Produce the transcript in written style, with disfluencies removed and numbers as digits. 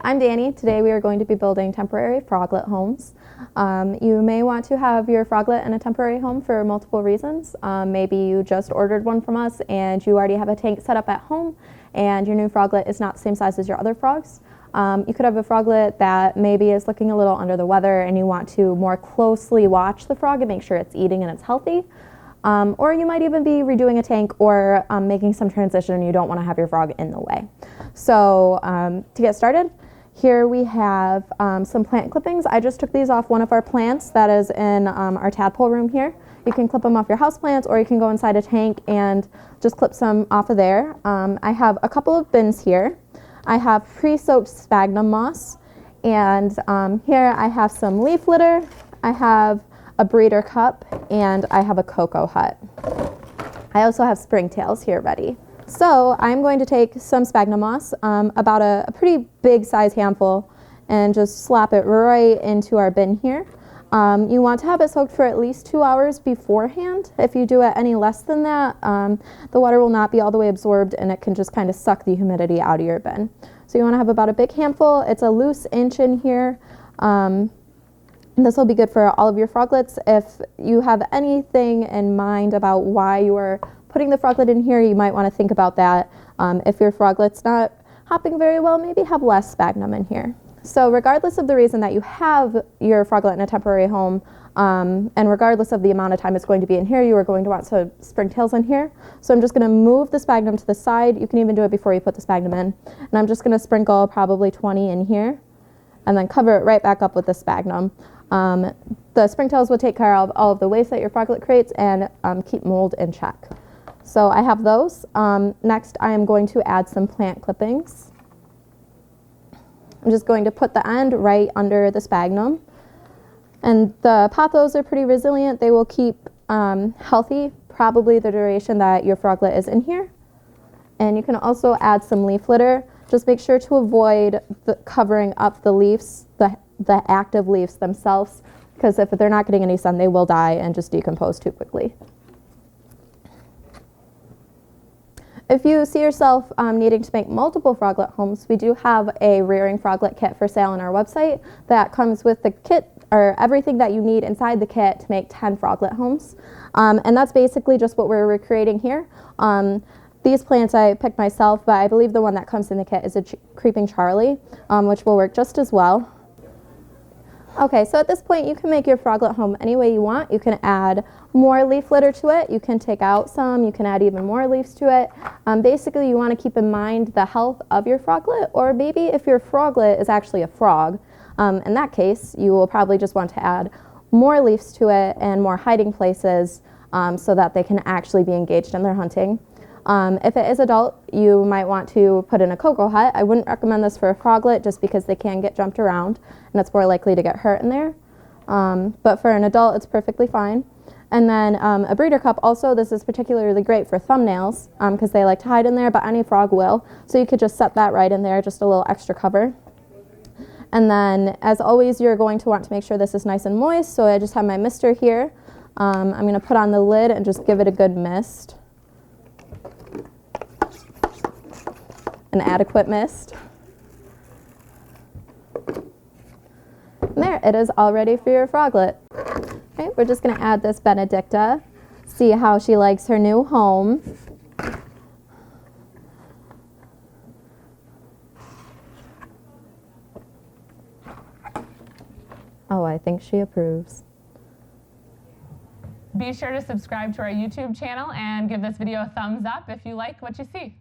I'm Dani. Today we are going to be building temporary froglet homes. You may want to have your froglet in a temporary home for multiple reasons. Maybe you just ordered one from us and you already have a tank set up at home and your new froglet is not the same size as your other frogs. You could have a froglet that maybe is looking a little under the weather and you want to more closely watch the frog and make sure it's eating and it's healthy. Or you might even be redoing a tank or making some transition and you don't want to have your frog in the way. So to get started, here we have some plant clippings. I just took these off one of our plants that is in our tadpole room here. You can clip them off your house plants or you can go inside a tank and just clip some off of there. I have a couple of bins here. I have pre-soaked sphagnum moss, and here I have some leaf litter. I have a breeder cup, and I have a cocoa hut. I also have springtails here ready. So I'm going to take some sphagnum moss, about a pretty big size handful, and just slap it right into our bin here. You want to have it soaked for at least 2 hours beforehand. If you do it any less than that, the water will not be all the way absorbed and it can just kind of suck the humidity out of your bin. So you want to have about a big handful. It's a loose inch in here. This will be good for all of your froglets. If you have anything in mind about why you are putting the froglet in here, you might want to think about that. If your froglet's not hopping very well, maybe have less sphagnum in here. So regardless of the reason that you have your froglet in a temporary home, and regardless of the amount of time it's going to be in here, you are going to want some springtails in here. So I'm just going to move the sphagnum to the side. You can even do it before you put the sphagnum in. And I'm just going to sprinkle probably 20 in here and then cover it right back up with the sphagnum. The springtails will take care of all of the waste that your froglet creates and keep mold in check. So I have those. Next, I am going to add some plant clippings. I'm just going to put the end right under the sphagnum. And the pothos are pretty resilient. They will keep healthy probably the duration that your froglet is in here. And you can also add some leaf litter. Just make sure to avoid covering up the leaves, the active leaves themselves, because if they're not getting any sun, they will die and just decompose too quickly. If you see yourself needing to make multiple froglet homes, we do have a rearing froglet kit for sale on our website that comes with the kit or everything that you need inside the kit to make 10 froglet homes. And that's basically just what we're recreating here. These plants I picked myself, but I believe the one that comes in the kit is a creeping Charlie, which will work just as well. Okay, so at this point you can make your froglet home any way you want. You can add more leaf litter to it. You can take out some. You can add even more leaves to it. Basically, you want to keep in mind the health of your froglet, or maybe if your froglet is actually a frog, in that case, you will probably just want to add more leaves to it and more hiding places so that they can actually be engaged in their hunting. If it is adult, you might want to put in a cocoa hut. I wouldn't recommend this for a froglet just because they can get jumped around and it's more likely to get hurt in there. But for an adult, it's perfectly fine. And then a breeder cup also, this is particularly great for thumbnails because they like to hide in there, but any frog will. So you could just set that right in there, just a little extra cover. And then as always, you're going to want to make sure this is nice and moist. So I just have my mister here. I'm going to put on the lid and just give it a good mist. An adequate mist. And there, it is all ready for your froglet. Okay, we're just going to add this Benedicta, see how she likes her new home. Oh, I think she approves. Be sure to subscribe to our YouTube channel and give this video a thumbs up if you like what you see.